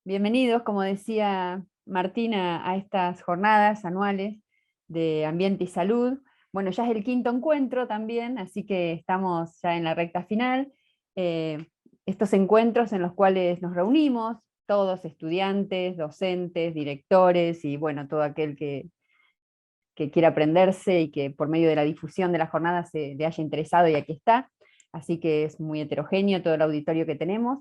Bienvenidos, como decía Martina, a estas jornadas anuales de ambiente y salud. Bueno, ya es el quinto encuentro también, así que estamos ya en la recta final. Estos encuentros en los cuales nos reunimos, todos estudiantes, docentes, directores y bueno, todo aquel que quiera aprenderse y que por medio de la difusión de las jornadas se le haya interesado, y aquí está. Así que es muy heterogéneo todo el auditorio que tenemos.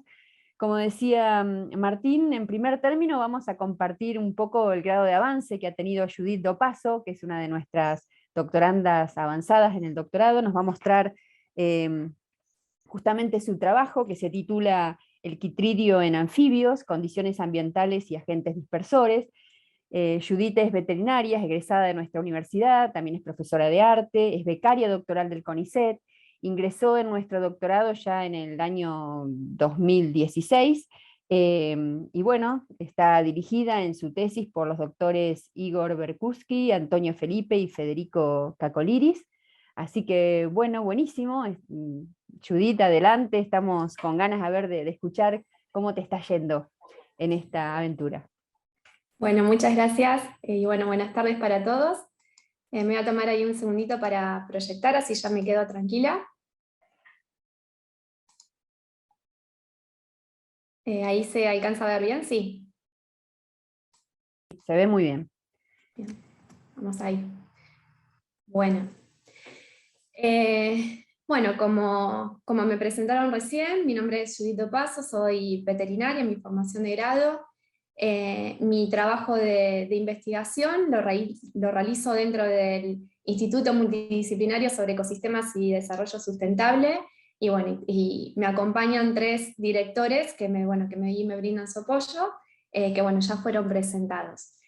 Como decía Martín, en primer término vamos a compartir un poco el grado de avance que ha tenido Judith Dopazo, que es una de nuestras doctorandas avanzadas en el doctorado. Nos va a mostrar justamente su trabajo, que se titula El quitridio en anfibios, condiciones ambientales y agentes dispersores. Judith es veterinaria, es egresada de nuestra universidad, también es profesora de arte, es becaria doctoral del CONICET, ingresó en nuestro doctorado ya en el año 2016, y bueno, está dirigida en su tesis por los doctores Igor Berkuski, Antonio Felipe y Federico Cacoliris. Así que bueno, buenísimo. Judith, adelante, estamos con ganas de escuchar cómo te está yendo en esta aventura. Bueno, muchas gracias y bueno, buenas tardes para todos. Me voy a tomar ahí un segundito para proyectar, así ya me quedo tranquila. Ahí se alcanza a ver bien, sí. Se ve muy bien. Bien, vamos ahí. Bueno. Bueno, como me presentaron recién, mi nombre es Judith Dopazo, soy veterinaria en mi formación de grado. Mi trabajo de investigación lo realizo dentro del Instituto Multidisciplinario sobre Ecosistemas y Desarrollo Sustentable, y bueno, y me acompañan 3 directores que me brindan su apoyo, que bueno, ya fueron presentados.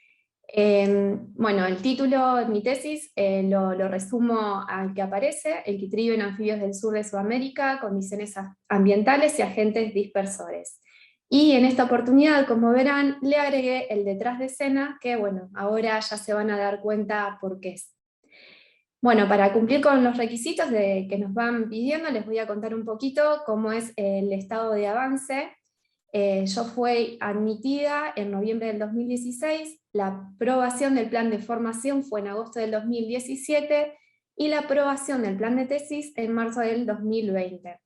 Bueno, el título de mi tesis lo resumo al que aparece: el quitridio en anfibios del sur de Sudamérica, condiciones ambientales y agentes dispersores. Y en esta oportunidad, como verán, le agregué el detrás de escena, que bueno, ahora ya se van a dar cuenta por qué es. Bueno, para cumplir con los requisitos que nos van pidiendo, les voy a contar un poquito cómo es el estado de avance. Yo fui admitida en noviembre del 2016, la aprobación del plan de formación fue en agosto del 2017 y la aprobación del plan de tesis en marzo del 2020.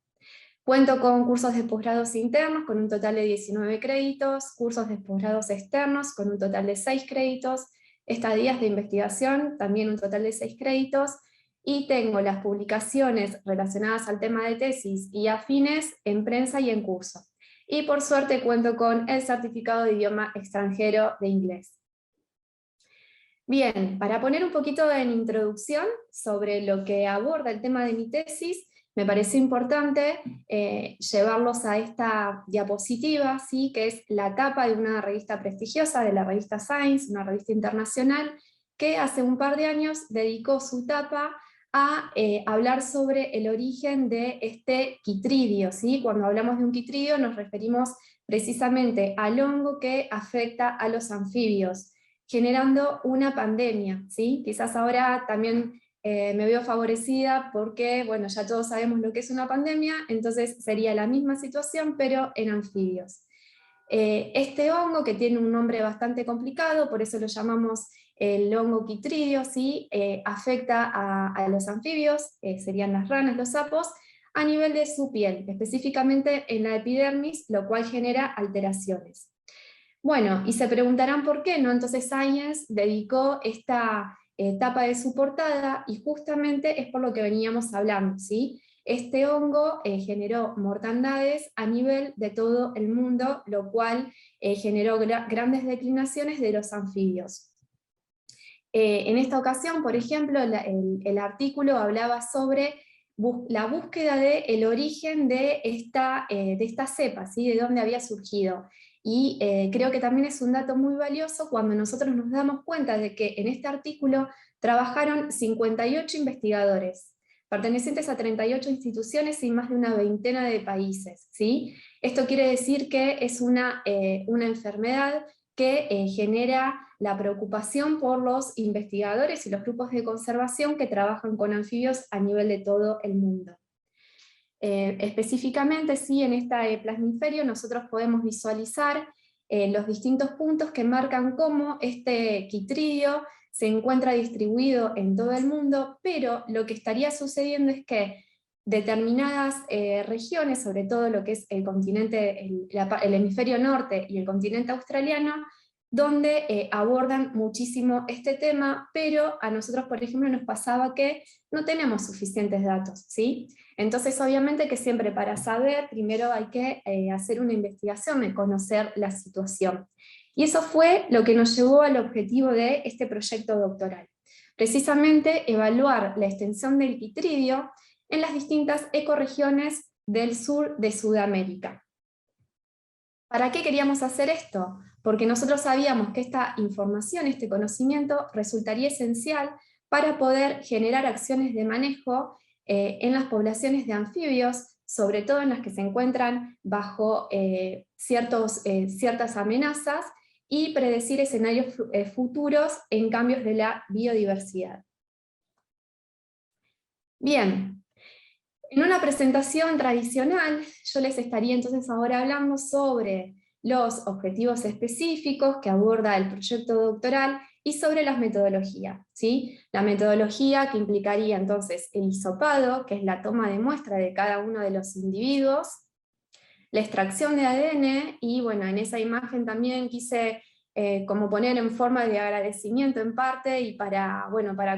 Cuento con cursos de posgrados internos con un total de 19 créditos, cursos de posgrados externos con un total de 6 créditos, estadías de investigación también un total de 6 créditos, y tengo las publicaciones relacionadas al tema de tesis y afines en prensa y en curso. Y por suerte cuento con el certificado de idioma extranjero de inglés. Bien, para poner un poquito en introducción sobre lo que aborda el tema de mi tesis, me pareció importante llevarlos a esta diapositiva, ¿sí? Que es la tapa de una revista prestigiosa, de la revista Science, una revista internacional, que hace un par de años dedicó su tapa a hablar sobre el origen de este quitridio, ¿sí? Cuando hablamos de un quitridio nos referimos precisamente al hongo que afecta a los anfibios, generando una pandemia, ¿sí? Quizás ahora también me veo favorecida porque, bueno, ya todos sabemos lo que es una pandemia, entonces sería la misma situación, pero en anfibios. Este hongo, que tiene un nombre bastante complicado, por eso lo llamamos el hongo quitridio, ¿sí? Afecta a los anfibios, serían las ranas, los sapos, a nivel de su piel, específicamente en la epidermis, lo cual genera alteraciones. Bueno, y se preguntarán por qué, ¿no? Entonces Science dedicó esta etapa de su portada, y justamente es por lo que veníamos hablando, ¿sí? Este hongo generó mortandades a nivel de todo el mundo, lo cual generó grandes declinaciones de los anfibios. En esta ocasión, por ejemplo, el artículo hablaba sobre la búsqueda del origen de esta cepa, ¿sí? De dónde había surgido. Y creo que también es un dato muy valioso cuando nosotros nos damos cuenta de que en este artículo trabajaron 58 investigadores, pertenecientes a 38 instituciones y más de una veintena de países, ¿sí? Esto quiere decir que es una enfermedad que genera la preocupación por los investigadores y los grupos de conservación que trabajan con anfibios a nivel de todo el mundo. Específicamente, sí, en este plasmiferio nosotros podemos visualizar los distintos puntos que marcan cómo este quitridio se encuentra distribuido en todo el mundo, pero lo que estaría sucediendo es que determinadas regiones, sobre todo lo que es el continente, el hemisferio norte y el continente australiano, donde abordan muchísimo este tema, pero a nosotros, por ejemplo, nos pasaba que no tenemos suficientes datos, ¿sí? Entonces, obviamente que siempre para saber, primero hay que hacer una investigación, de conocer la situación. Y eso fue lo que nos llevó al objetivo de este proyecto doctoral. Precisamente evaluar la extensión del quitridio en las distintas ecorregiones del sur de Sudamérica. ¿Para qué queríamos hacer esto? Porque nosotros sabíamos que esta información, este conocimiento, resultaría esencial para poder generar acciones de manejo en las poblaciones de anfibios, sobre todo en las que se encuentran bajo ciertas amenazas, y predecir escenarios futuros en cambios de la biodiversidad. Bien, en una presentación tradicional, yo les estaría entonces ahora hablando sobre los objetivos específicos que aborda el proyecto doctoral y sobre las metodologías, ¿sí? La metodología que implicaría entonces el hisopado, que es la toma de muestra de cada uno de los individuos, la extracción de ADN, y bueno, en esa imagen también quise como poner en forma de agradecimiento en parte, y para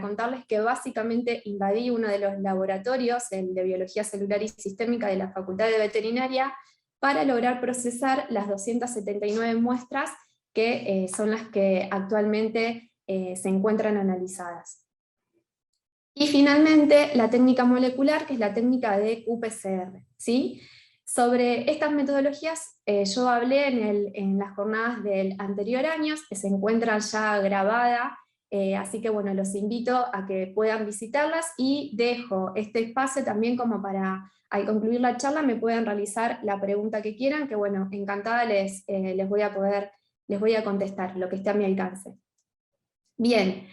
contarles que básicamente invadí uno de los laboratorios, el de Biología Celular y Sistémica de la Facultad de Veterinaria, para lograr procesar las 279 muestras que son las que actualmente se encuentran analizadas. Y finalmente la técnica molecular, que es la técnica de qPCR, ¿sí? Sobre estas metodologías yo hablé en las jornadas del anterior año, que se encuentran ya grabadas, así que bueno, los invito a que puedan visitarlas, y dejo este espacio también como para, al concluir la charla, me puedan realizar la pregunta que quieran, que bueno, encantada les voy a contestar lo que esté a mi alcance. Bien.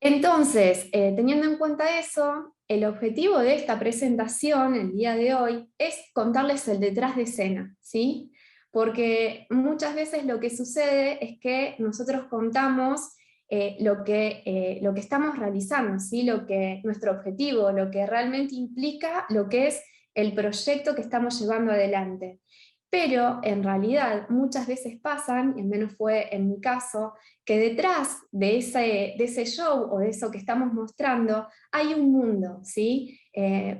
Entonces, teniendo en cuenta eso, el objetivo de esta presentación el día de hoy es contarles el detrás de escena, ¿sí? Porque muchas veces lo que sucede es que nosotros contamos lo que estamos realizando, ¿sí? Nuestro objetivo, lo que realmente implica lo que es el proyecto que estamos llevando adelante. Pero en realidad muchas veces pasan, y al menos fue en mi caso, que detrás de ese show o de eso que estamos mostrando hay un mundo, ¿sí?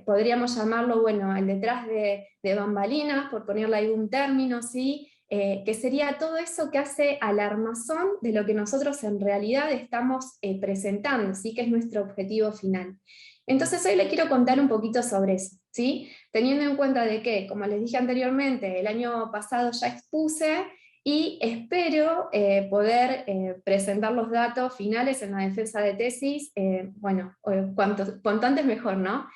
Podríamos llamarlo, bueno, el detrás de bambalinas, por ponerle algún término, ¿sí? Que sería todo eso que hace al armazón de lo que nosotros en realidad estamos presentando, ¿sí? Que es nuestro objetivo final. Entonces hoy les quiero contar un poquito sobre eso, ¿sí? Teniendo en cuenta de que, como les dije anteriormente, el año pasado ya expuse, y espero poder presentar los datos finales en la defensa de tesis, bueno, cuanto antes mejor, ¿no?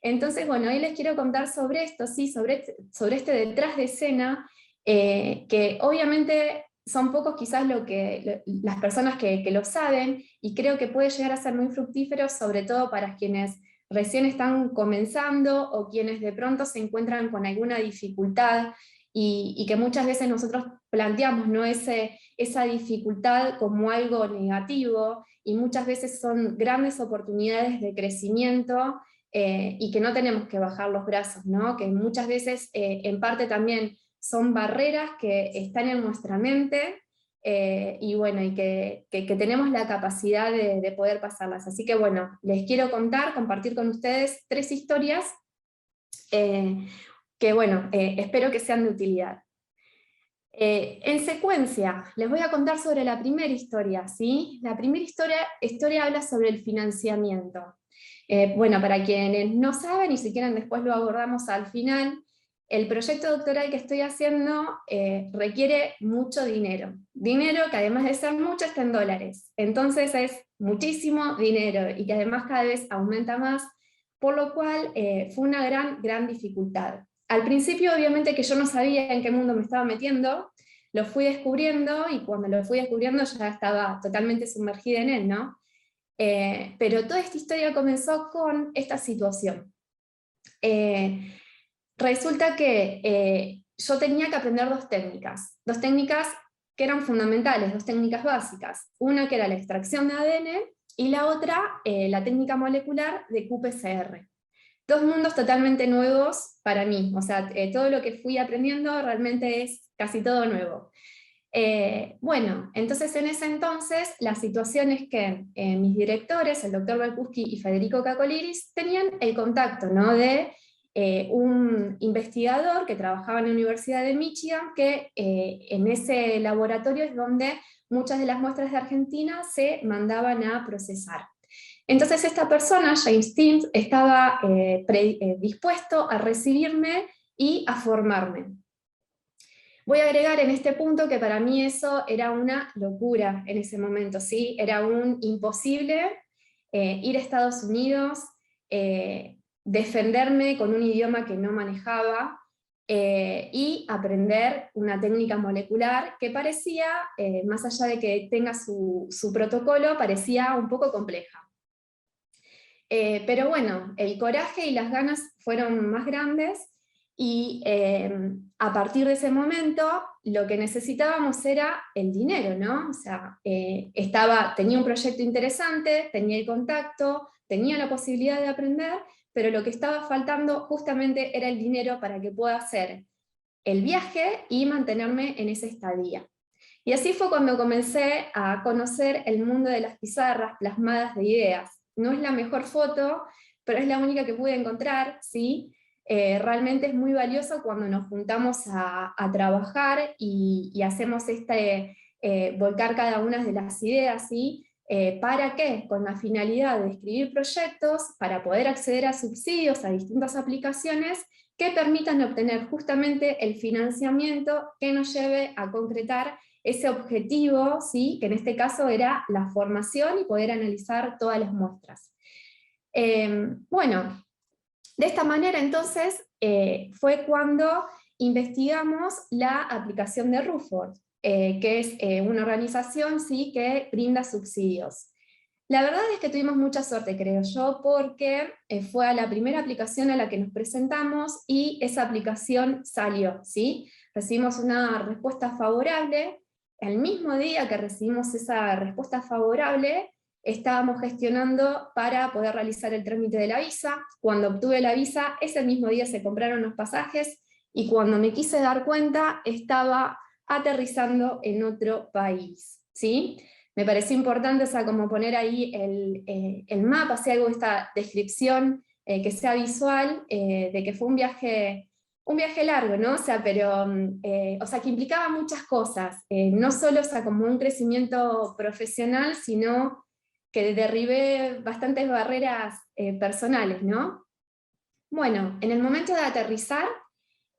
Entonces, bueno, hoy les quiero contar sobre esto, ¿sí? sobre este detrás de escena, que obviamente son pocos quizás las personas que lo saben, y creo que puede llegar a ser muy fructífero, sobre todo para quienes recién están comenzando, o quienes de pronto se encuentran con alguna dificultad, y que muchas veces nosotros planteamos, ¿no? esa dificultad como algo negativo, y muchas veces son grandes oportunidades de crecimiento, y que no tenemos que bajar los brazos, ¿no? Que muchas veces en parte también son barreras que están en nuestra mente, y bueno, y que tenemos la capacidad de poder pasarlas. Así que bueno, les quiero compartir con ustedes 3 historias que bueno, espero que sean de utilidad. En secuencia, les voy a contar sobre la primera historia, ¿sí? La primera historia habla sobre el financiamiento. Bueno, para quienes no saben, y si quieren después lo abordamos al final, el proyecto doctoral que estoy haciendo requiere mucho dinero. Dinero que además de ser mucho está en dólares. Entonces es muchísimo dinero, y que además cada vez aumenta más, por lo cual fue una gran dificultad. Al principio obviamente que yo no sabía en qué mundo me estaba metiendo, lo fui descubriendo, y cuando lo fui descubriendo ya estaba totalmente sumergida en él, ¿no? Pero toda esta historia comenzó con esta situación. Resulta que yo tenía que aprender dos técnicas que eran fundamentales, dos técnicas básicas. Una que era la extracción de ADN y la otra, la técnica molecular de qPCR. Dos mundos totalmente nuevos para mí, o sea, todo lo que fui aprendiendo realmente es casi todo nuevo. Bueno, entonces en ese entonces la situación es que mis directores, el doctor Balkuski y Federico Cacoliris, tenían el contacto, ¿no?, de un investigador que trabajaba en la Universidad de Michigan, que en ese laboratorio es donde muchas de las muestras de Argentina se mandaban a procesar. Entonces esta persona, James Timms, estaba dispuesto a recibirme y a formarme. Voy a agregar en este punto que para mí eso era una locura en ese momento, ¿sí? Era un imposible ir a Estados Unidos, defenderme con un idioma que no manejaba, y aprender una técnica molecular que parecía, más allá de que tenga su protocolo, parecía un poco compleja. Pero bueno, el coraje y las ganas fueron más grandes, y a partir de ese momento lo que necesitábamos era el dinero, ¿no? O sea, tenía un proyecto interesante, tenía el contacto, tenía la posibilidad de aprender, pero lo que estaba faltando justamente era el dinero para que pueda hacer el viaje y mantenerme en esa estadía. Y así fue cuando comencé a conocer el mundo de las pizarras plasmadas de ideas. No es la mejor foto, pero es la única que pude encontrar, ¿sí? Realmente es muy valioso cuando nos juntamos a trabajar y hacemos volcar cada una de las ideas, ¿sí? ¿Para qué? Con la finalidad de escribir proyectos para poder acceder a subsidios, a distintas aplicaciones que permitan obtener justamente el financiamiento que nos lleve a concretar ese objetivo, ¿sí?, que en este caso era la formación y poder analizar todas las muestras. Bueno, de esta manera entonces fue cuando investigamos la aplicación de Ruford, que es una organización, ¿sí?, que brinda subsidios. La verdad es que tuvimos mucha suerte, creo yo, porque fue a la primera aplicación a la que nos presentamos y esa aplicación salió, ¿sí? Recibimos una respuesta favorable. El mismo día que recibimos esa respuesta favorable, estábamos gestionando para poder realizar el trámite de la visa. Cuando obtuve la visa, ese mismo día se compraron los pasajes, y cuando me quise dar cuenta, estaba aterrizando en otro país, ¿sí? Me pareció importante, o sea, como poner ahí el mapa, si algo, esta descripción que sea visual, de que fue un viaje largo, ¿no? O sea, pero, o sea, que implicaba muchas cosas, no solo, o sea, como un crecimiento profesional, sino que derribé bastantes barreras personales, ¿no? Bueno, en el momento de aterrizar,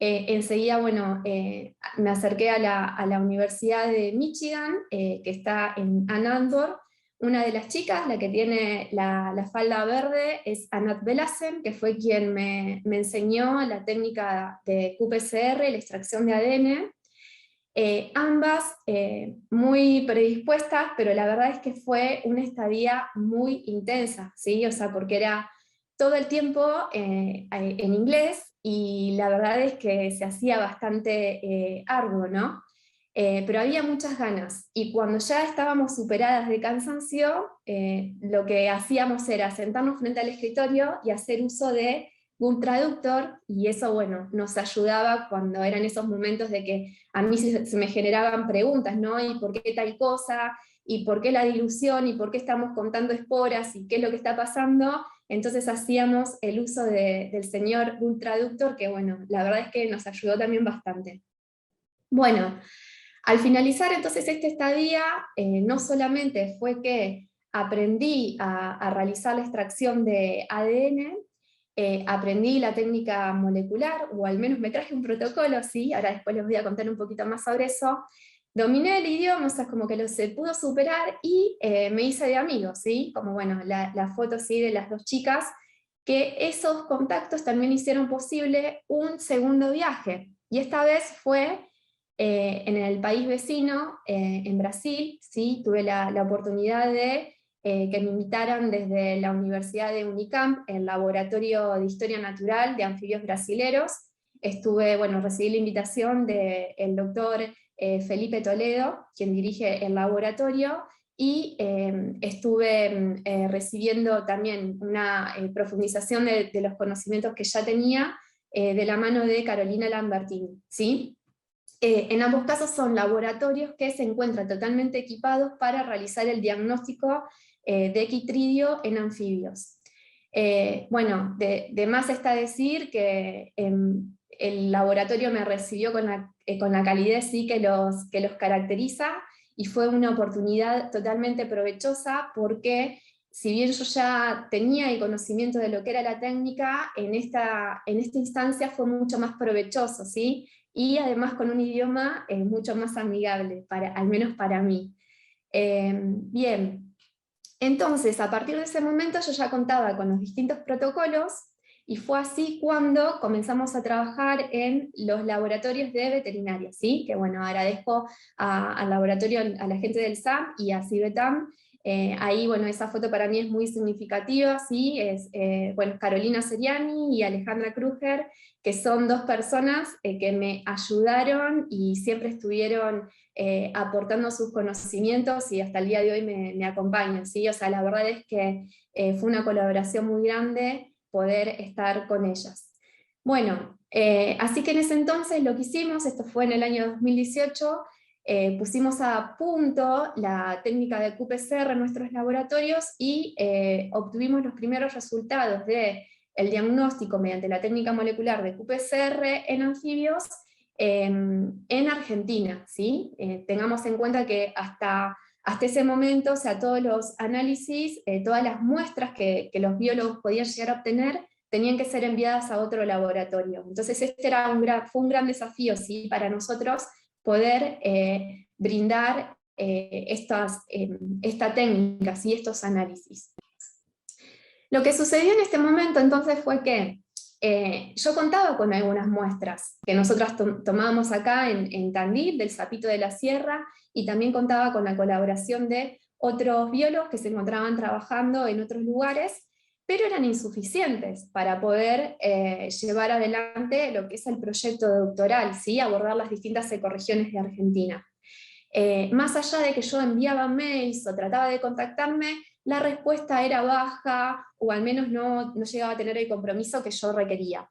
enseguida, bueno, me acerqué a la Universidad de Michigan, que está en Ann Arbor. Una de las chicas, la que tiene la falda verde, es Anat Belassen, que fue quien me enseñó la técnica de qPCR, la extracción de ADN. Ambas muy predispuestas, pero la verdad es que fue una estadía muy intensa, ¿sí? O sea, porque era todo el tiempo en inglés, y la verdad es que se hacía bastante arduo, ¿no? Pero había muchas ganas, y cuando ya estábamos superadas de cansancio, lo que hacíamos era sentarnos frente al escritorio y hacer uso de Google Traductor, y eso, bueno, nos ayudaba cuando eran esos momentos de que a mí se me generaban preguntas, ¿no? ¿Y por qué tal cosa? ¿Y por qué la dilución? ¿Y por qué estamos contando esporas? ¿Y qué es lo que está pasando? Entonces hacíamos el uso del señor Google Traductor, que bueno, la verdad es que nos ayudó también bastante. Bueno, al finalizar entonces esta estadía, no solamente fue que aprendí a realizar la extracción de ADN, aprendí la técnica molecular, o al menos me traje un protocolo, ¿sí? Ahora después les voy a contar un poquito más sobre eso. Dominé el idioma, o sea, como que se pudo superar, y me hice de amigos, ¿sí? Como bueno, la foto, ¿sí?, de las dos chicas, que esos contactos también hicieron posible un segundo viaje, y esta vez fue en el país vecino, en Brasil, ¿sí? Tuve la oportunidad de que me invitaran desde la Universidad de Unicamp, el Laboratorio de Historia Natural de Anfibios Brasileros. Bueno, recibí la invitación del doctor Felipe Toledo, quien dirige el laboratorio, y estuve recibiendo también una profundización de los conocimientos que ya tenía de la mano de Carolina Lambertini, ¿sí? En ambos casos son laboratorios que se encuentran totalmente equipados para realizar el diagnóstico de equitridio en anfibios. Bueno, de más está decir que el laboratorio me recibió con la calidez, sí, que los caracteriza, y fue una oportunidad totalmente provechosa porque, si bien yo ya tenía el conocimiento de lo que era la técnica, en esta instancia fue mucho más provechoso, ¿sí? Y además con un idioma mucho más amigable, al menos para mí. Bien, entonces a partir de ese momento yo ya contaba con los distintos protocolos, y fue así cuando comenzamos a trabajar en los laboratorios de veterinaria, ¿sí? Que bueno, agradezco al laboratorio, a la gente del SAM y a CIBETAM. Ahí, bueno, esa foto para mí es muy significativa, ¿sí? Bueno, Carolina Seriani y Alejandra Kruger, que son dos personas que me ayudaron y siempre estuvieron aportando sus conocimientos, y hasta el día de hoy me acompañan, ¿sí? O sea, la verdad es que fue una colaboración muy grande poder estar con ellas. Bueno, así que en ese entonces lo que hicimos, esto fue en el año 2018, pusimos a punto la técnica de QPCR en nuestros laboratorios y obtuvimos los primeros resultados del diagnóstico mediante la técnica molecular de QPCR en anfibios en Argentina, ¿sí? Tengamos en cuenta que hasta ese momento, o sea, todos los análisis, todas las muestras que los biólogos podían llegar a obtener, tenían que ser enviadas a otro laboratorio. Entonces este fue un gran desafío, ¿sí? Para nosotros poder brindar esta técnica, ¿sí? Estos análisis. Lo que sucedió en este momento entonces fue que yo contaba con algunas muestras que nosotras tomábamos acá en Tandil, del Sapito de la Sierra, y también contaba con la colaboración de otros biólogos que se encontraban trabajando en otros lugares, pero eran insuficientes para poder llevar adelante lo que es el proyecto doctoral, ¿sí? Abordar las distintas ecorregiones de Argentina. Más allá de que yo enviaba mails o trataba de contactarme, la respuesta era baja, o al menos no llegaba a tener el compromiso que yo requería.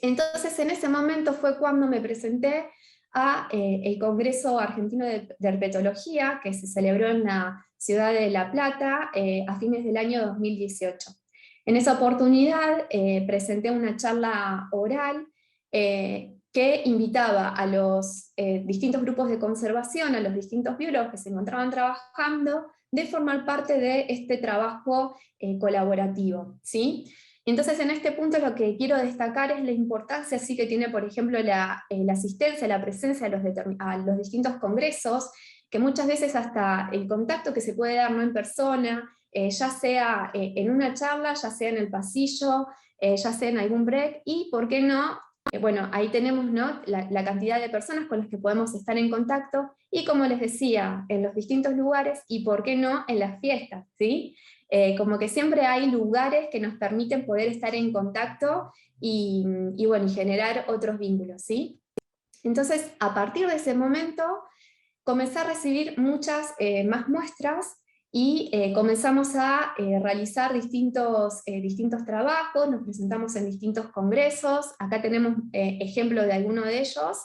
Entonces en ese momento fue cuando me presenté a el Congreso Argentino de Herpetología, que se celebró en la ciudad de La Plata a fines del año 2018. En esa oportunidad presenté una charla oral que invitaba a los distintos grupos de conservación, a los distintos biólogos que se encontraban trabajando, de formar parte de este trabajo colaborativo, ¿sí? Entonces en este punto lo que quiero destacar es la importancia sí que tiene, por ejemplo, la asistencia, la presencia a los distintos congresos, que muchas veces hasta el contacto que se puede dar no en persona, ya sea en una charla, ya sea en el pasillo, ya sea en algún break, y por qué no, bueno, ahí tenemos, ¿no?, la cantidad de personas con las que podemos estar en contacto, y como les decía, en los distintos lugares, y por qué no en las fiestas, ¿sí? Como que siempre hay lugares que nos permiten poder estar en contacto y bueno, y generar otros vínculos, ¿sí? Entonces, a partir de ese momento, comencé a recibir muchas más muestras, y comenzamos a realizar distintos trabajos, nos presentamos en distintos congresos. Acá tenemos ejemplos de algunos de ellos.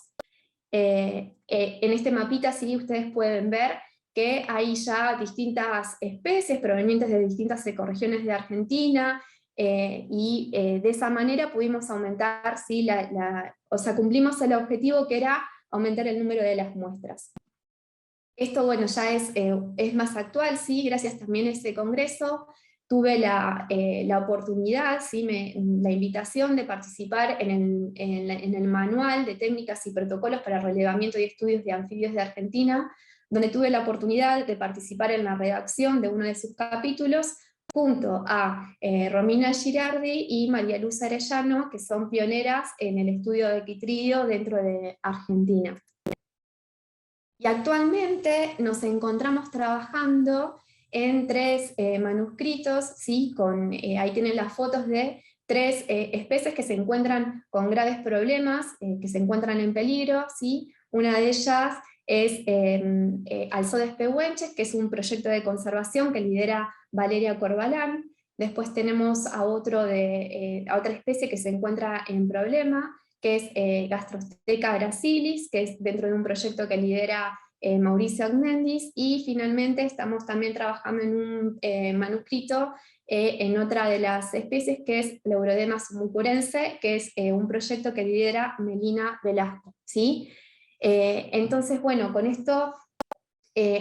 En este mapita sí ustedes pueden ver que hay ya distintas especies provenientes de distintas ecorregiones de Argentina, y de esa manera pudimos aumentar, ¿sí? O sea, cumplimos el objetivo que era aumentar el número de las muestras. Esto, bueno, ya es más actual, ¿sí? Gracias también a ese congreso tuve la oportunidad, ¿sí? La invitación de participar en el manual de técnicas y protocolos para relevamiento y estudios de anfibios de Argentina, donde tuve la oportunidad de participar en la redacción de uno de sus capítulos, junto a Romina Girardi y María Luz Arellano, que son pioneras en el estudio de equitridio dentro de Argentina. Y actualmente nos encontramos trabajando en 3 manuscritos, ¿sí? Ahí tienen las fotos de 3 especies que se encuentran con graves problemas, que se encuentran en peligro, ¿sí? Una de ellas es Alzodes Pehuenches, que es un proyecto de conservación que lidera Valeria Corbalán. Después tenemos a otra especie que se encuentra en problema, que es Gastrosteca gracilis, que es dentro de un proyecto que lidera Mauricio Agnendis, y finalmente estamos también trabajando en un manuscrito en otra de las especies, que es Leurodema submucurense, que es un proyecto que lidera Melina Velasco, ¿sí? Entonces, bueno, con esto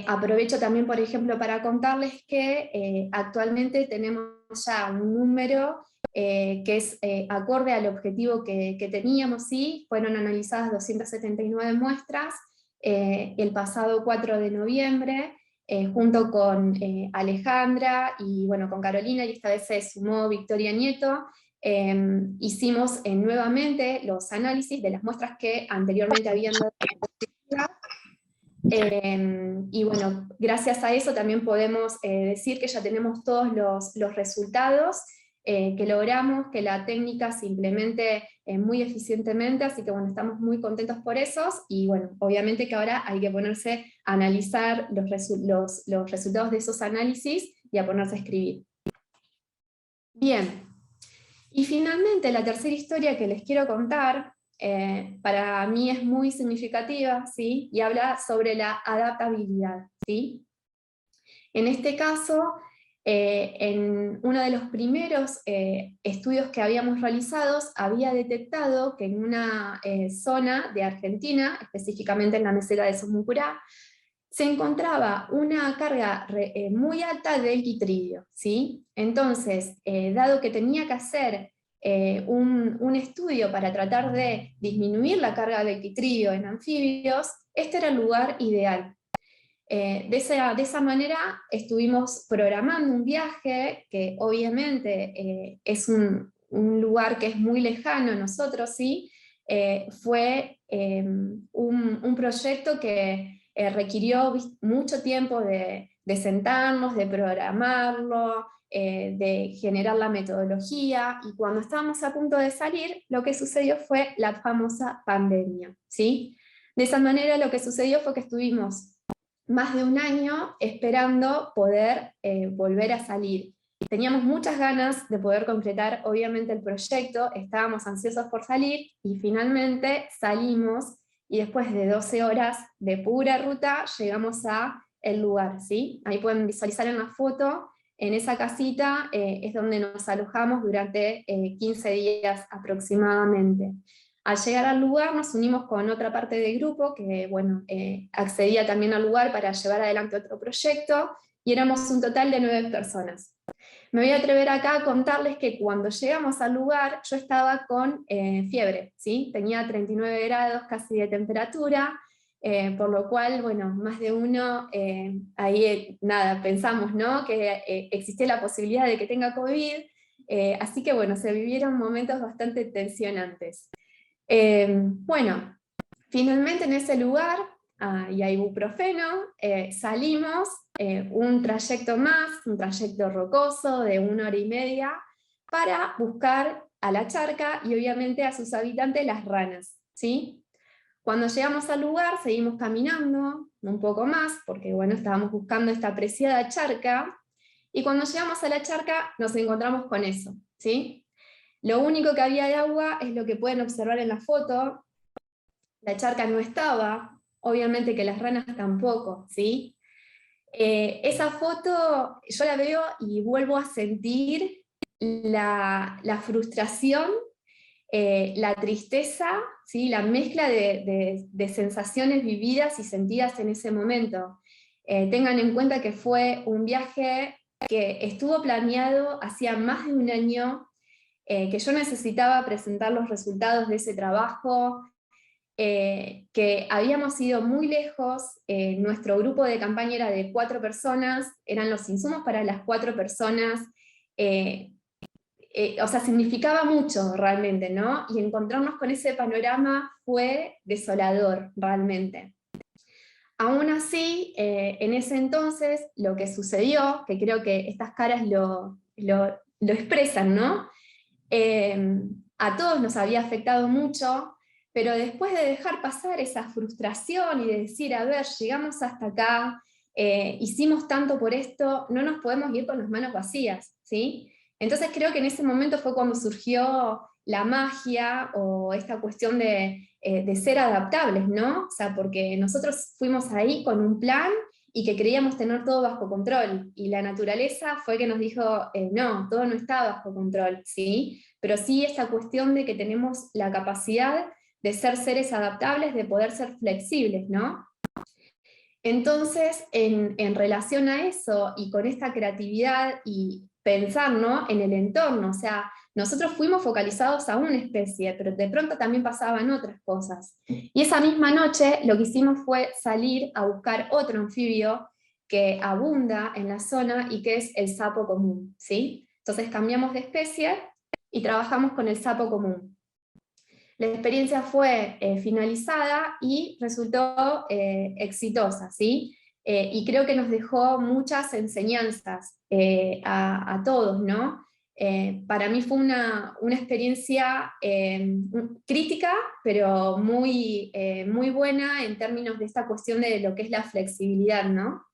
aprovecho también, por ejemplo, para contarles que actualmente tenemos ya un número que es acorde al objetivo que teníamos, ¿sí? Fueron analizadas 279 muestras el pasado 4 de noviembre, junto con Alejandra y bueno, con Carolina, y esta vez se sumó Victoria Nieto. Hicimos nuevamente los análisis de las muestras que anteriormente habían dado. Y bueno, gracias a eso también podemos decir que ya tenemos todos los resultados que logramos, que la técnica se implemente muy eficientemente, así que bueno, estamos muy contentos por esos, y bueno, obviamente que ahora hay que ponerse a analizar los resultados de esos análisis y a ponerse a escribir. Bien, y finalmente la tercera historia que les quiero contar, para mí es muy significativa, ¿sí? Y habla sobre la adaptabilidad, ¿sí? En este caso, en uno de los primeros estudios que habíamos realizado, había detectado que en una zona de Argentina, específicamente en la meseta de Somucurá, se encontraba una carga muy alta de quitridrio, ¿sí? Entonces, dado que tenía que hacer un estudio para tratar de disminuir la carga de quitridrio en anfibios, este era el lugar ideal. De esa manera estuvimos programando un viaje que obviamente es un lugar que es muy lejano a nosotros, ¿sí? Fue un proyecto que requirió mucho tiempo de sentarnos, de programarlo, de generar la metodología, y cuando estábamos a punto de salir, lo que sucedió fue la famosa pandemia, ¿sí? De esa manera lo que sucedió fue que estuvimos más de un año esperando poder volver a salir. Teníamos muchas ganas de poder completar obviamente el proyecto, estábamos ansiosos por salir, y finalmente salimos, y después de 12 horas de pura ruta llegamos a el lugar, ¿sí? Ahí pueden visualizar en la foto, en esa casita es donde nos alojamos durante 15 días aproximadamente. Al llegar al lugar nos unimos con otra parte del grupo que bueno, accedía también al lugar para llevar adelante otro proyecto, y éramos un total de 9 personas. Me voy a atrever acá a contarles que cuando llegamos al lugar yo estaba con fiebre, ¿sí? Tenía 39 grados casi de temperatura, por lo cual, bueno, más de uno, ahí nada, pensamos, ¿no? Que existía la posibilidad de que tenga COVID, así que bueno, se vivieron momentos bastante tensionantes. Bueno, finalmente en ese lugar, y a ibuprofeno, salimos un trayecto más, un trayecto rocoso de 1 hora y media, para buscar a la charca y obviamente a sus habitantes, las ranas, ¿sí? Cuando llegamos al lugar seguimos caminando un poco más, porque bueno, estábamos buscando esta preciada charca, y cuando llegamos a la charca nos encontramos con eso, ¿sí? Lo único que había de agua es lo que pueden observar en la foto. La charca no estaba, obviamente que las ranas tampoco, ¿sí? Esa foto yo la veo y vuelvo a sentir la frustración, la tristeza, ¿sí? La mezcla de sensaciones vividas y sentidas en ese momento. Tengan en cuenta que fue un viaje que estuvo planeado hacía más de un año, que yo necesitaba presentar los resultados de ese trabajo, que habíamos ido muy lejos, nuestro grupo de campaña era de 4 personas, eran los insumos para las 4 personas, o sea, significaba mucho realmente, ¿no? Y encontrarnos con ese panorama fue desolador realmente. Aún así, en ese entonces, lo que sucedió, que creo que estas caras lo expresan, ¿no? A todos nos había afectado mucho, pero después de dejar pasar esa frustración y de decir, a ver, llegamos hasta acá, hicimos tanto por esto, no nos podemos ir con las manos vacías, ¿sí? Entonces creo que en ese momento fue cuando surgió la magia o esta cuestión de ser adaptables, ¿no? O sea, porque nosotros fuimos ahí con un plan y que creíamos tener todo bajo control, y la naturaleza fue que nos dijo, no, todo no está bajo control, ¿sí? Pero sí esta cuestión de que tenemos la capacidad de ser seres adaptables, de poder ser flexibles, ¿no? Entonces, en relación a eso, y con esta creatividad y pensar, ¿no?, en el entorno, o sea, nosotros fuimos focalizados a una especie, pero de pronto también pasaban otras cosas. Y esa misma noche lo que hicimos fue salir a buscar otro anfibio que abunda en la zona y que es el sapo común, ¿sí? Entonces cambiamos de especie y trabajamos con el sapo común. La experiencia fue finalizada y resultó exitosa, ¿sí? Y creo que nos dejó muchas enseñanzas a todos, ¿no? Para mí fue una experiencia crítica, pero muy buena en términos de esta cuestión de lo que es la flexibilidad, ¿no?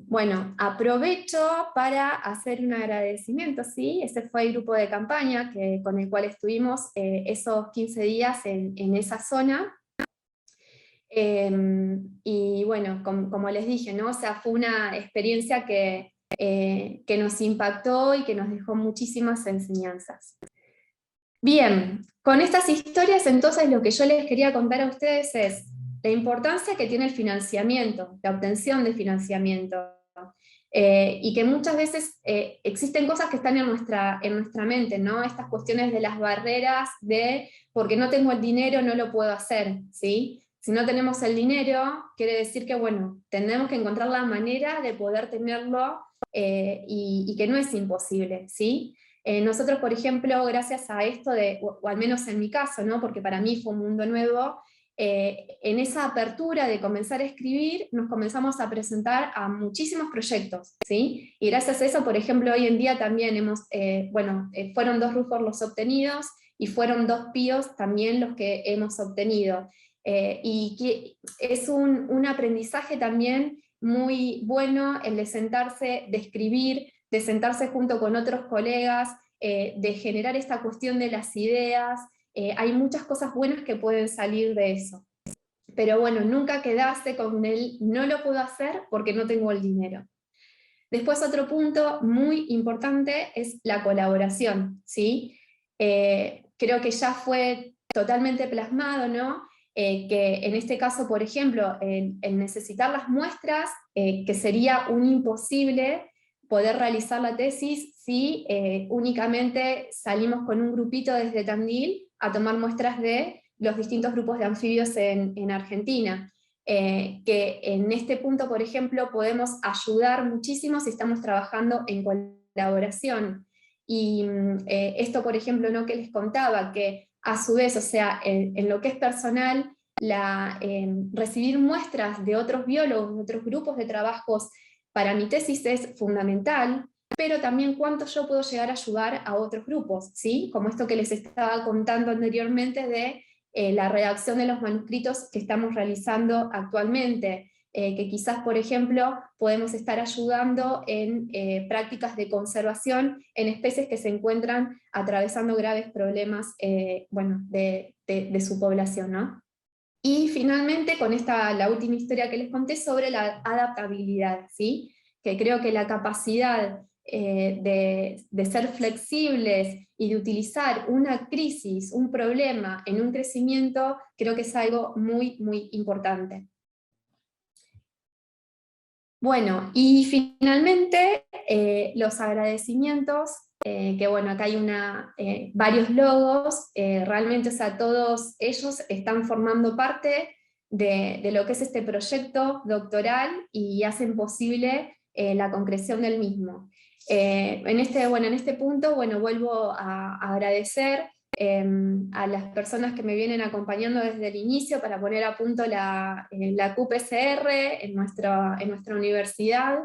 Bueno, aprovecho para hacer un agradecimiento, ¿sí? Ese fue el grupo de campaña con el cual estuvimos esos 15 días en esa zona. Y bueno, como les dije, ¿no? O sea, fue una experiencia que nos impactó y que nos dejó muchísimas enseñanzas. Bien, con estas historias entonces lo que yo les quería contar a ustedes es la importancia que tiene el financiamiento, la obtención de financiamiento, y que muchas veces existen cosas que están en nuestra mente, ¿no? Estas cuestiones de las barreras de porque no tengo el dinero no lo puedo hacer, ¿sí? Si no tenemos el dinero, quiere decir que, bueno, tenemos que encontrar la manera de poder tenerlo y que no es imposible, ¿sí? Nosotros, por ejemplo, gracias a esto, o al menos en mi caso, ¿no? Porque para mí fue un mundo nuevo, en esa apertura de comenzar a escribir, nos comenzamos a presentar a muchísimos proyectos, ¿sí? Y gracias a eso, por ejemplo, hoy en día también fueron 2 RUFOR los obtenidos, y fueron 2 PIOs también los que hemos obtenido. Y que es un aprendizaje también muy bueno el de sentarse, de escribir, de sentarse junto con otros colegas, de generar esta cuestión de las ideas. Hay muchas cosas buenas que pueden salir de eso. Pero bueno, nunca quedarse con el no lo puedo hacer porque no tengo el dinero. Después otro punto muy importante es la colaboración, ¿sí? Creo que ya fue totalmente plasmado, ¿no? Que en este caso, por ejemplo, el necesitar las muestras, que sería un imposible poder realizar la tesis si únicamente salimos con un grupito desde Tandil a tomar muestras de los distintos grupos de anfibios en Argentina. Que en este punto, por ejemplo, podemos ayudar muchísimo si estamos trabajando en colaboración. Y esto, por ejemplo, ¿no?, que les contaba, que a su vez, o sea, en lo que es personal, recibir muestras de otros biólogos, de otros grupos de trabajos, para mi tesis es fundamental, pero también cuánto yo puedo llegar a ayudar a otros grupos, ¿sí? Como esto que les estaba contando anteriormente de la redacción de los manuscritos que estamos realizando actualmente, que quizás, por ejemplo, podemos estar ayudando en prácticas de conservación en especies que se encuentran atravesando graves problemas de su población, ¿no? Y finalmente, con la última historia que les conté sobre la adaptabilidad, ¿sí? Que creo que la capacidad de ser flexibles y de utilizar una crisis, un problema en un crecimiento, creo que es algo muy importante. Bueno, y finalmente los agradecimientos, que bueno, acá hay varios logos, realmente, o sea, todos ellos están formando parte de lo que es este proyecto doctoral y hacen posible la concreción del mismo. En este punto, bueno, vuelvo a agradecer a las personas que me vienen acompañando desde el inicio para poner a punto la QPCR en nuestra universidad,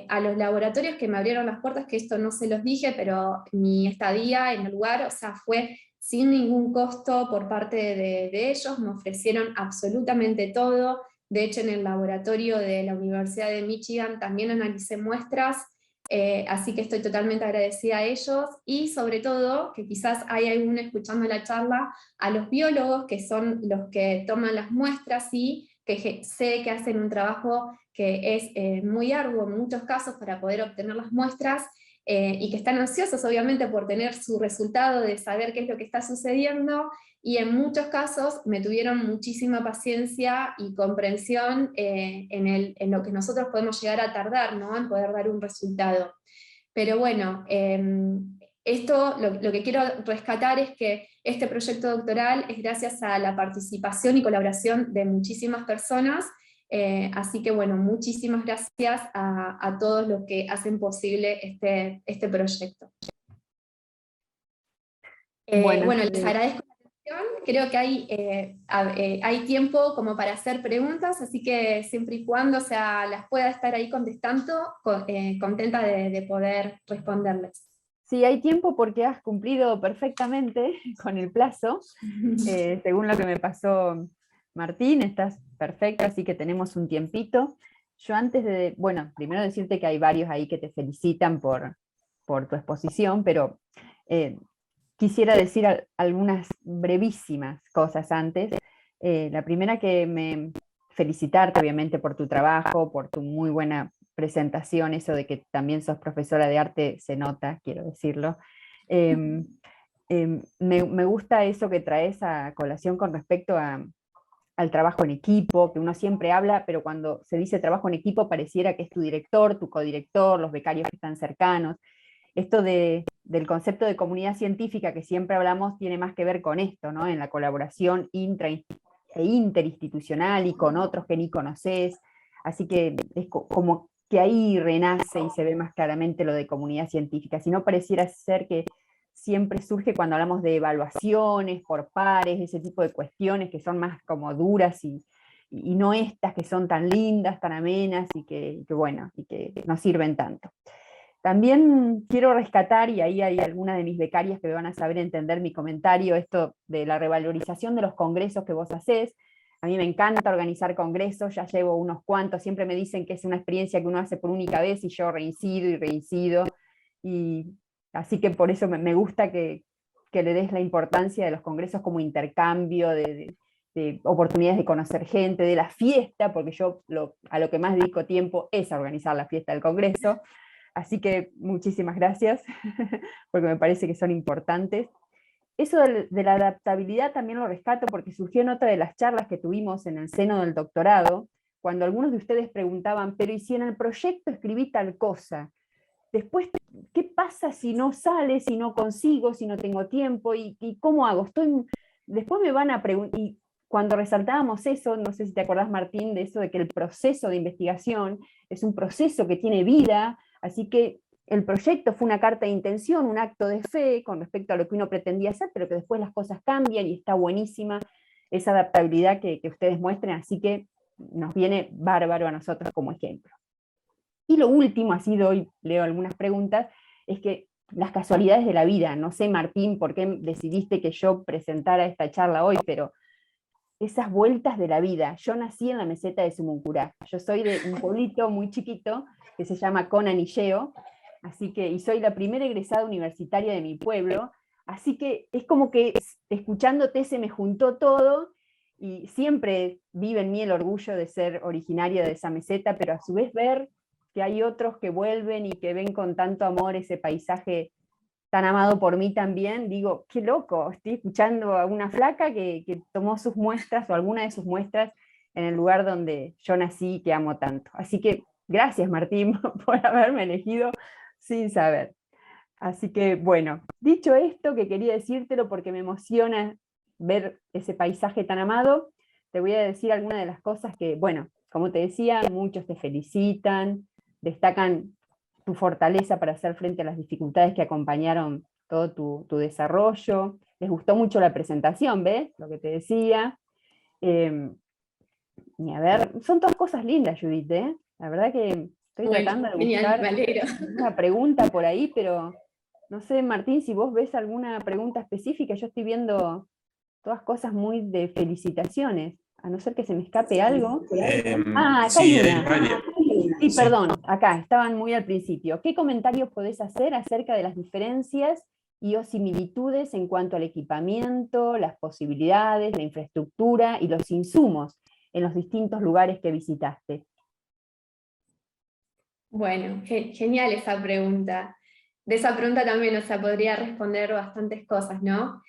a los laboratorios que me abrieron las puertas, que esto no se los dije, pero mi estadía en el lugar, o sea, fue sin ningún costo por parte de ellos, me ofrecieron absolutamente todo. De hecho, en el laboratorio de la Universidad de Michigan también analicé muestras, así que estoy totalmente agradecida a ellos, y sobre todo, que quizás hay alguno escuchando la charla, a los biólogos, que son los que toman las muestras, y que sé que hacen un trabajo que es muy arduo en muchos casos para poder obtener las muestras, y que están ansiosos obviamente por tener su resultado, de saber qué es lo que está sucediendo, y en muchos casos me tuvieron muchísima paciencia y comprensión en lo que nosotros podemos llegar a tardar, ¿no?, en poder dar un resultado. Pero bueno, esto lo que quiero rescatar es que este proyecto doctoral es gracias a la participación y colaboración de muchísimas personas, así que bueno, muchísimas gracias a todos los que hacen posible este proyecto. Bueno, Bueno, les agradezco la atención, creo que hay tiempo como para hacer preguntas, así que siempre y cuando las pueda estar ahí contestando, contenta de poder responderles. sí, hay tiempo porque has cumplido perfectamente con el plazo. Según lo que me pasó Martín, estás perfecta, así que tenemos un tiempito. Yo antes bueno, primero decirte que hay varios ahí que te felicitan por tu exposición, pero quisiera decir algunas brevísimas cosas antes. La primera, felicitarte obviamente por tu trabajo, por tu muy buena presentación, eso de que también sos profesora de arte se nota, quiero decirlo. Me gusta eso que traes a colación con respecto al trabajo en equipo, que uno siempre habla, pero cuando se dice trabajo en equipo pareciera que es tu director, tu codirector, los becarios que están cercanos. Esto del concepto de comunidad científica que siempre hablamos tiene más que ver con esto, ¿no?, en la colaboración interinstitucional y con otros que ni conoces, así que es como que ahí renace y se ve más claramente lo de comunidad científica, si no pareciera ser que siempre surge cuando hablamos de evaluaciones por pares, ese tipo de cuestiones que son más como duras y no estas que son tan lindas, tan amenas y bueno, y que no sirven tanto. También quiero rescatar, y ahí hay algunas de mis becarias que me van a saber entender mi comentario, esto de la revalorización de los congresos que vos hacés. A mí me encanta organizar congresos, ya llevo unos cuantos, siempre me dicen que es una experiencia que uno hace por única vez y yo reincido y reincido, y así que por eso me gusta que le des la importancia de los congresos como intercambio, de oportunidades de conocer gente, de la fiesta, porque yo a lo que más dedico tiempo es a organizar la fiesta del congreso. Así que muchísimas gracias, porque me parece que son importantes. Eso de la adaptabilidad también lo rescato porque surgió en otra de las charlas que tuvimos en el seno del doctorado, cuando algunos de ustedes preguntaban, pero ¿y si en el proyecto escribí tal cosa? Después, ¿qué pasa si no sale, si no consigo, si no tengo tiempo? ¿Y cómo hago? Después me van a preguntar, y cuando resaltábamos eso, no sé si te acordás, Martín, de eso de que el proceso de investigación es un proceso que tiene vida, así que el proyecto fue una carta de intención, un acto de fe con respecto a lo que uno pretendía hacer, pero que después las cosas cambian y está buenísima esa adaptabilidad que ustedes muestren, así que nos viene bárbaro a nosotros como ejemplo. Y lo último, así doy, leo algunas preguntas, es que las casualidades de la vida, no sé, Martín, por qué decidiste que yo presentara esta charla hoy, pero esas vueltas de la vida. Yo nací en la meseta de Sumuncurá, yo soy de un pueblito muy chiquito que se llama Conanilleo, y soy la primera egresada universitaria de mi pueblo, así que es como que escuchándote se me juntó todo, y siempre vive en mí el orgullo de ser originaria de esa meseta, pero a su vez ver que hay otros que vuelven y que ven con tanto amor ese paisaje tan amado por mí también, digo, qué loco, estoy escuchando a una flaca que tomó sus muestras o alguna de sus muestras en el lugar donde yo nací y que amo tanto. Así que gracias, Martín, por haberme elegido sin saber. Así que bueno, dicho esto, que quería decírtelo porque me emociona ver ese paisaje tan amado, te voy a decir algunas de las cosas que, bueno, como te decía, muchos te felicitan, destacan tu fortaleza para hacer frente a las dificultades que acompañaron todo tu desarrollo. Les gustó mucho la presentación, ¿ves? Lo que te decía. Y a ver, son todas cosas lindas, Judith, ¿eh? La verdad que estoy Bueno, tratando de genial, buscar me alegro. una pregunta por ahí, pero No sé, Martín, si vos ves alguna pregunta específica, yo estoy viendo todas cosas muy de felicitaciones, a no ser que se me escape algo. Ah, acá hay Sí, hay una. varias. Sí, Sí. perdón, acá, estaban muy al principio. ¿Qué comentarios podés hacer acerca de las diferencias y o similitudes en cuanto al equipamiento, las posibilidades, la infraestructura y los insumos en los distintos lugares que visitaste? Bueno, genial esa pregunta. De esa pregunta también, o sea, podría responder bastantes cosas, ¿no?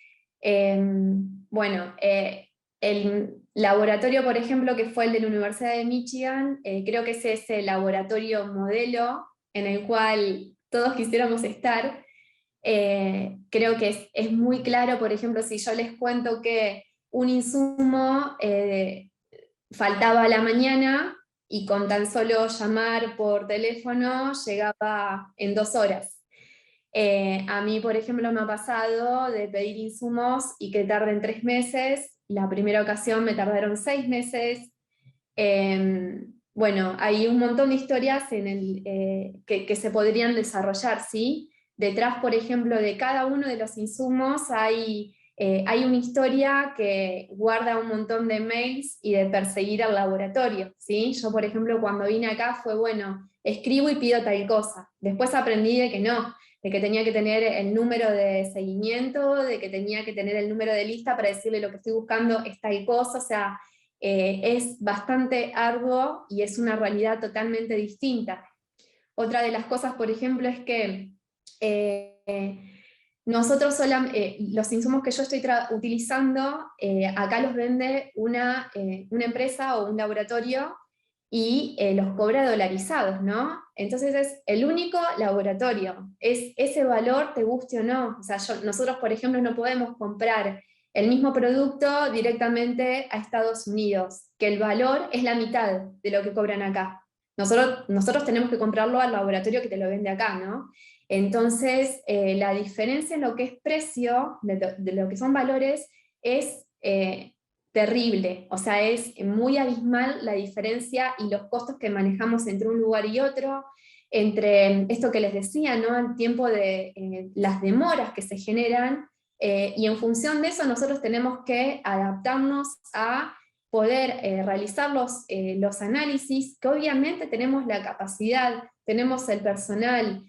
Bueno, el laboratorio, por ejemplo, que fue el de la Universidad de Michigan, creo que es ese laboratorio modelo en el cual todos quisiéramos estar. Creo que es muy claro, por ejemplo, si yo les cuento que un insumo faltaba a la mañana y con tan solo llamar por teléfono llegaba en 2 horas. A mí, por ejemplo, me ha pasado de pedir insumos y que tarden 3 meses. La primera ocasión me tardaron 6 meses. Bueno, hay un montón de historias que se podrían desarrollar, ¿sí? Detrás, por ejemplo, de cada uno de los insumos hay una historia que guarda un montón de mails y de perseguir al laboratorio, ¿sí? Yo, por ejemplo, cuando vine acá fue, bueno, escribo y pido tal cosa. Después aprendí de que no, de que tenía que tener el número de seguimiento, de que tenía que tener el número de lista para decirle lo que estoy buscando es tal cosa, o sea, es bastante arduo y es una realidad totalmente distinta. Otra de las cosas, por ejemplo, es que nosotros los insumos que yo estoy utilizando, acá los vende una empresa o un laboratorio y los cobra dolarizados, ¿no? Entonces es el único laboratorio, es ese valor, te guste o no. O sea, nosotros, por ejemplo, no podemos comprar el mismo producto directamente a Estados Unidos, que el valor es la mitad de lo que cobran acá. Nosotros tenemos que comprarlo al laboratorio que te lo vende acá, ¿no? Entonces, la diferencia en lo que es precio, de lo que son valores, es terrible. O sea, es muy abismal la diferencia y los costos que manejamos entre un lugar y otro, entre esto que les decía, ¿no? El tiempo de las demoras que se generan, y en función de eso nosotros tenemos que adaptarnos a poder realizar los análisis, que obviamente tenemos la capacidad, tenemos el personal,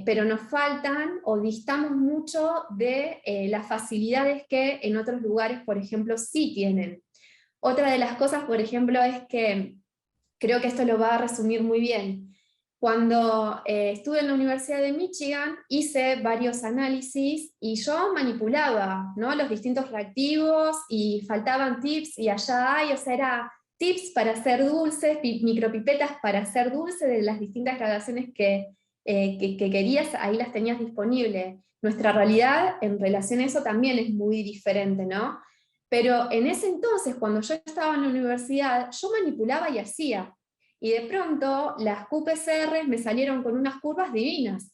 pero nos faltan o distamos mucho de las facilidades que en otros lugares, por ejemplo, sí tienen. Otra de las cosas, por ejemplo, es que creo que esto lo va a resumir muy bien. Cuando estuve en la Universidad de Michigan, hice varios análisis y yo manipulaba, ¿no?, los distintos reactivos y faltaban tips y allá hay, o sea, era tips para hacer dulces, micropipetas para hacer dulces de las distintas gradaciones que querías, ahí las tenías disponibles. Nuestra realidad en relación a eso también es muy diferente, ¿no? Pero en ese entonces, cuando yo estaba en la universidad, yo manipulaba y hacía. Y de pronto las QPCR me salieron con unas curvas divinas.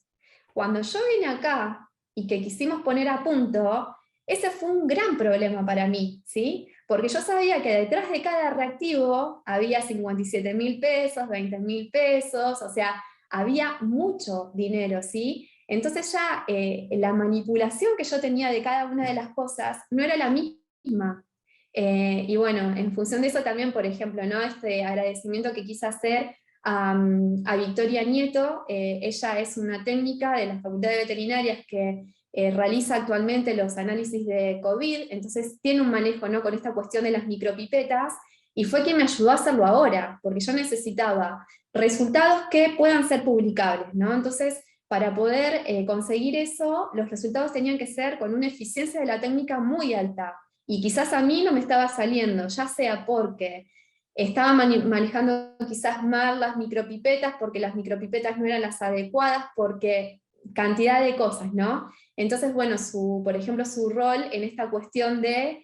Cuando yo vine acá y que quisimos poner a punto, ese fue un gran problema para mí, ¿sí? Porque yo sabía que detrás de cada reactivo había 57.000 pesos, 20.000 pesos, o sea, había mucho dinero, ¿sí? Entonces ya la manipulación que yo tenía de cada una de las cosas no era la misma. Y bueno, en función de eso también, por ejemplo, ¿no?, este agradecimiento que quise hacer a Victoria Nieto. Ella es una técnica de la Facultad de Veterinarias que realiza actualmente los análisis de COVID, entonces tiene un manejo, ¿no?, con esta cuestión de las micropipetas, y fue quien me ayudó a hacerlo ahora, porque yo necesitaba resultados que puedan ser publicables, ¿no? Entonces, para poder conseguir eso, los resultados tenían que ser con una eficiencia de la técnica muy alta, y quizás a mí no me estaba saliendo, ya sea porque estaba manejando quizás mal las micropipetas, porque las micropipetas no eran las adecuadas, porque cantidad de cosas, ¿no? Entonces, bueno, por ejemplo, su rol en esta cuestión de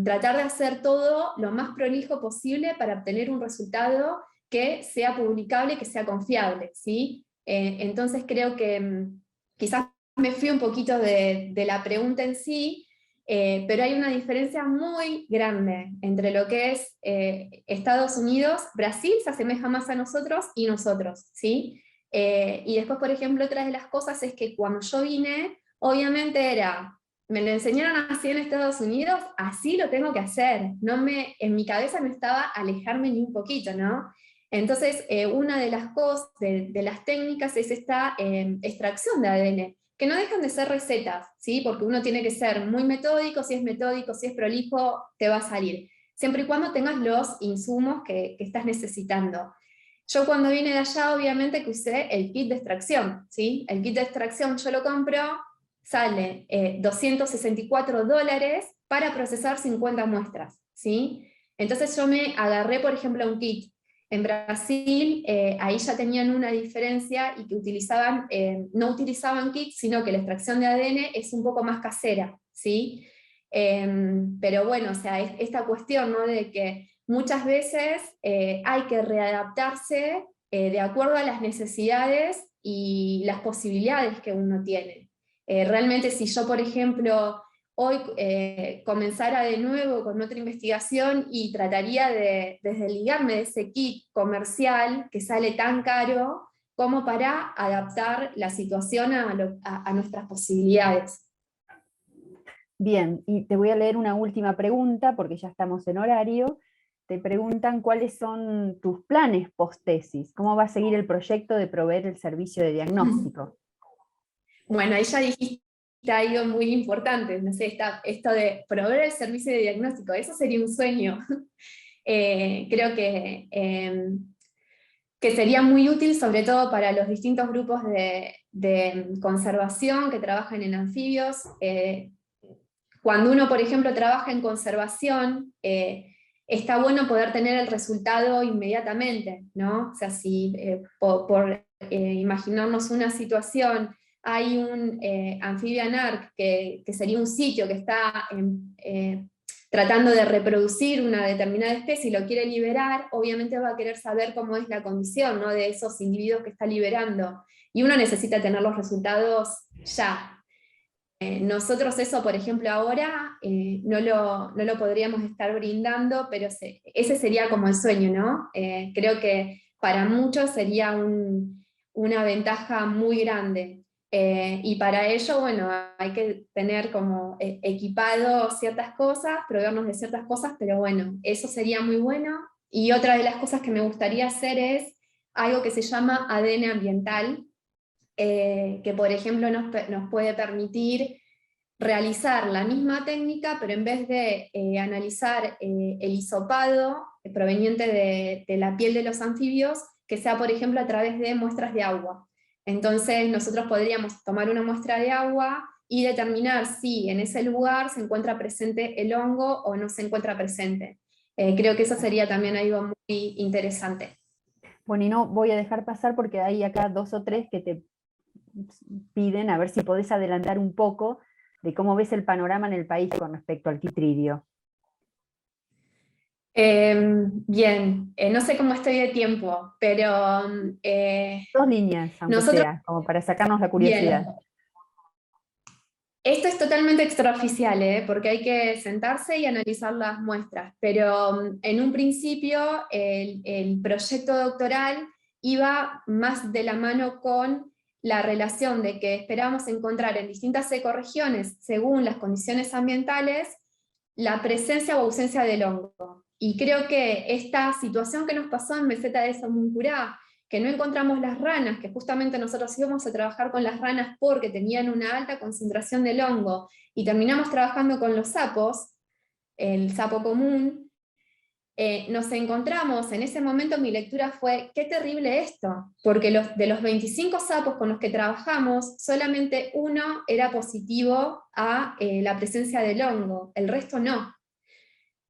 tratar de hacer todo lo más prolijo posible para obtener un resultado que sea publicable, que sea confiable, ¿sí? Entonces creo que quizás me fui un poquito de la pregunta en sí, pero hay una diferencia muy grande entre lo que es Estados Unidos. Brasil se asemeja más a nosotros y nosotros, ¿sí? Y después, por ejemplo, otra de las cosas es que cuando yo vine, obviamente me lo enseñaron así en Estados Unidos, así lo tengo que hacer. En mi cabeza no estaba alejarme ni un poquito, ¿no? Entonces, una de las cosas, de las técnicas es esta extracción de ADN, que no dejan de ser recetas, ¿sí? Porque uno tiene que ser muy metódico, si es prolijo, te va a salir. Siempre y cuando tengas los insumos que estás necesitando. Yo cuando vine de allá, obviamente que usé el kit de extracción, ¿sí? El kit de extracción yo lo compro, sale $264 para procesar 50 muestras, ¿sí? Entonces yo me agarré, por ejemplo, a un kit. En Brasil, ahí ya tenían una diferencia y que no utilizaban kits, sino que la extracción de ADN es un poco más casera, ¿sí? Pero bueno, o sea, esta cuestión, ¿no? De que muchas veces hay que readaptarse de acuerdo a las necesidades y las posibilidades que uno tiene. Realmente si yo, por ejemplo, hoy comenzara de nuevo con otra investigación y trataría de desligarme de ese kit comercial que sale tan caro como para adaptar la situación a nuestras posibilidades. Bien, y te voy a leer una última pregunta, porque ya estamos en horario. Te preguntan cuáles son tus planes post-tesis, cómo va a seguir el proyecto de proveer el servicio de diagnóstico. Bueno, ahí ya dijiste algo muy importante, no sé, esto de proveer el servicio de diagnóstico, eso sería un sueño. Creo que sería muy útil, sobre todo para los distintos grupos de conservación que trabajan en anfibios. Cuando uno, por ejemplo, trabaja en conservación, está bueno poder tener el resultado inmediatamente, ¿no? O sea, si por imaginarnos una situación, hay un Amphibian Ark, que sería un sitio que está tratando de reproducir una determinada especie y lo quiere liberar, obviamente va a querer saber cómo es la condición, ¿no? De esos individuos que está liberando. Y uno necesita tener los resultados ya. Nosotros eso, por ejemplo, ahora no lo podríamos estar brindando, pero ese sería como el sueño, ¿no? Creo que para muchos sería una ventaja muy grande. Y para ello, bueno, hay que tener como equipado ciertas cosas, proveernos de ciertas cosas, pero bueno, eso sería muy bueno. Y otra de las cosas que me gustaría hacer es algo que se llama ADN ambiental, que por ejemplo nos puede permitir realizar la misma técnica, pero en vez de analizar el hisopado proveniente de la piel de los anfibios, que sea por ejemplo a través de muestras de agua. Entonces nosotros podríamos tomar una muestra de agua y determinar si en ese lugar se encuentra presente el hongo o no se encuentra presente. Creo que eso sería también algo muy interesante. Bueno, y no voy a dejar pasar porque hay acá 2 o 3 que te piden a ver si podés adelantar un poco de cómo ves el panorama en el país con respecto al Quitrideo. Bien, no sé cómo estoy de tiempo, pero 2 líneas, aunque nosotros, sea, como para sacarnos la bien, curiosidad. esto es totalmente extraoficial, porque hay que sentarse y analizar las muestras, pero en un principio el proyecto doctoral iba más de la mano con la relación de que esperábamos encontrar en distintas ecorregiones, según las condiciones ambientales, la presencia o ausencia del hongo. Y creo que esta situación que nos pasó en Meseta de Somuncurá, que no encontramos las ranas, que justamente nosotros íbamos a trabajar con las ranas porque tenían una alta concentración del hongo, y terminamos trabajando con los sapos, el sapo común, nos encontramos, en ese momento mi lectura fue, qué terrible esto, porque de los 25 sapos con los que trabajamos, solamente uno era positivo a la presencia del hongo, el resto no.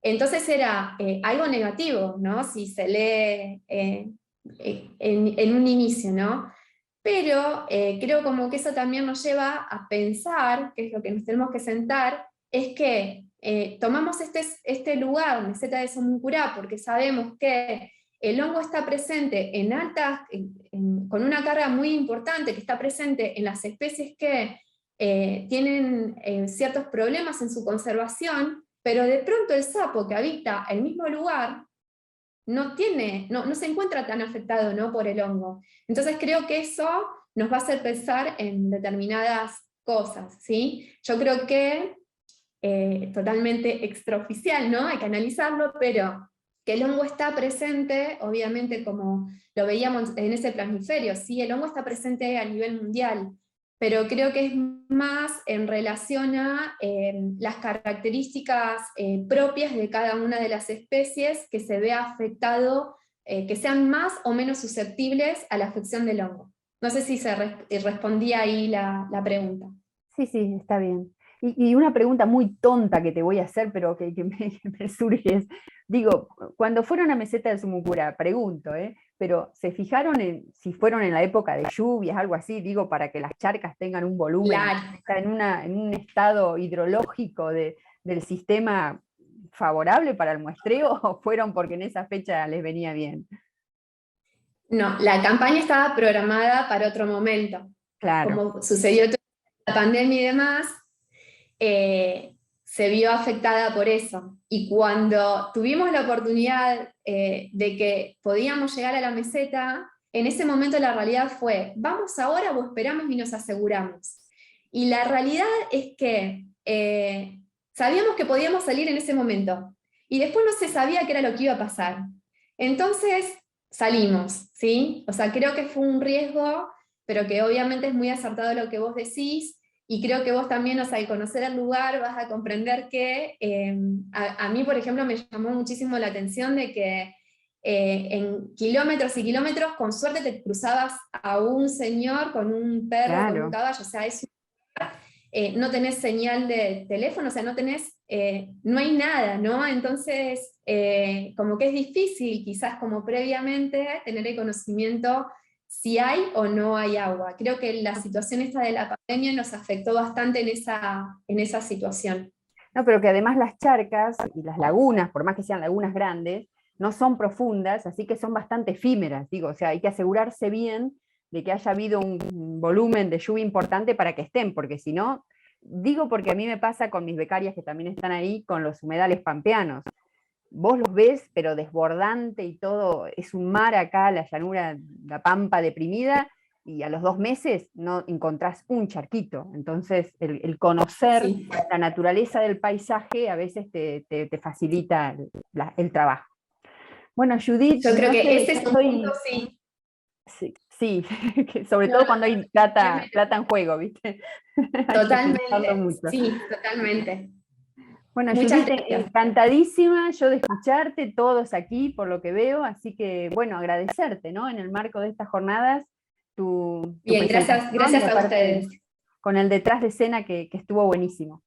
Entonces era algo negativo, ¿no? Si se lee en un inicio, ¿no? Pero creo como que eso también nos lleva a pensar, que es lo que nos tenemos que sentar, es que tomamos este lugar, Meseta de Somuncurá, porque sabemos que el hongo está presente en altas, con una carga muy importante, que está presente en las especies que tienen ciertos problemas en su conservación, pero de pronto el sapo que habita el mismo lugar no se encuentra tan afectado, ¿no?, por el hongo. Entonces creo que eso nos va a hacer pensar en determinadas cosas, ¿sí? Yo creo que totalmente extraoficial, ¿no? Hay que analizarlo, pero que el hongo está presente, obviamente como lo veíamos en ese plasmiferio, ¿sí? El hongo está presente a nivel mundial, pero creo que es más en relación a las características propias de cada una de las especies que se ve afectado, que sean más o menos susceptibles a la afección del hongo. No sé si respondía ahí la pregunta. Sí, sí, está bien. Y una pregunta muy tonta que te voy a hacer, pero que que me surge es, digo, cuando fueron a Meseta de Sumacura, pregunto, pero ¿se fijaron en si fueron en la época de lluvias, algo así, digo, para que las charcas tengan un volumen, Claro. está en un estado hidrológico del sistema favorable para el muestreo, o fueron porque en esa fecha les venía bien? No, la campaña estaba programada para otro momento. Claro, Como sucedió toda la pandemia y demás, se vio afectada por eso. Y cuando tuvimos la oportunidad de que podíamos llegar a la meseta, en ese momento la realidad fue, ¿vamos ahora o esperamos y nos aseguramos? Y la realidad es que sabíamos que podíamos salir en ese momento, y después no se sabía qué era lo que iba a pasar. Entonces salimos, ¿sí? O sea, creo que fue un riesgo, pero que obviamente es muy acertado lo que vos decís, y creo que vos también, o sea, al conocer el lugar vas a comprender que a mí, por ejemplo, me llamó muchísimo la atención de que en kilómetros y kilómetros, con suerte te cruzabas a un señor con un perro, con un claro. caballo, o sea, no tenés señal de teléfono, o sea, no hay nada, ¿no? Entonces, como que es difícil, quizás como previamente, tener el conocimiento si hay o no hay agua. Creo que la situación esta de la pandemia nos afectó bastante en esa situación. No, pero que además las charcas y las lagunas, por más que sean lagunas grandes, no son profundas, así que son bastante efímeras, digo, o sea, hay que asegurarse bien de que haya habido un volumen de lluvia importante para que estén, porque si no, digo porque a mí me pasa con mis becarias que también están ahí, con los humedales pampeanos. Vos los ves, pero desbordante y todo, es un mar acá, la llanura, la pampa deprimida, y a los 2 meses no encontrás un charquito. Entonces, el conocer Sí, la naturaleza del paisaje a veces te facilita el trabajo. Bueno, Judith, yo creo no que sé, ese yo es un punto, estoy, sí. sí, sí, sobre No, todo cuando hay plata, totalmente, plata en juego, ¿viste? Hay que pensarlo totalmente, mucho. sí, totalmente. Bueno, Muchas Judith, gracias. encantadísima yo de escucharte, todos aquí, por lo que veo, así que, bueno, agradecerte, ¿no? En el marco de estas jornadas, tu Bien, presentación y gracias a aparte ustedes. con el detrás de escena que estuvo buenísimo.